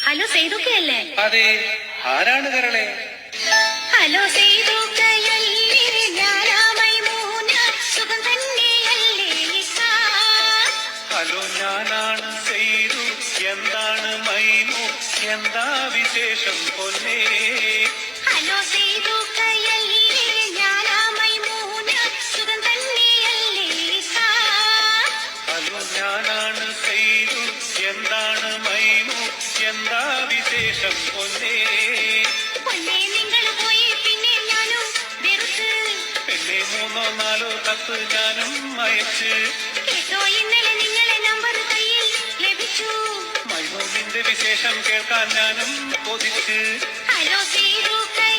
Hello സേതുക്കയല്ലേ? അതെ, ആരാണ് കരളെ? ഹലോ സേതുക്കയല്ലേ, ഞാനാമൈ മൂന്ന് സുഖം തന്നെയല്ലേ? ഹലോ, ഞാനാണ് സേതു. എന്താണ് മൈമു? എന്താ വിശേഷം പൊന്നേ? ഹലോ സേതുക്കയല്ലേ, ഞാനാമൈ മൂന്ന് സുഖം തന്നെയല്ലേ? ഹലോ, ഞാനാണ് സേതു. എന്താണ് മൈമു? എന്താ വിശേഷം പൊന്നേ? പൊന്നേ നിങ്ങൾ പോയി പിന്നെ ഞാനും വെറുത്ത്. പെണ്ണെ 3-4 കത്ത് ഞാനും അയച്ച്. കേട്ടോ, ഇന്നലെ നിങ്ങളെ നമ്പർ കയ്യിൽ ലഭിച്ചു. മൈമു, നിന്റെ വിശേഷം കേൾക്കാൻ ഞാനും കൊതിച്ച്. ഹലോ സേതുക്കയല്ലേ.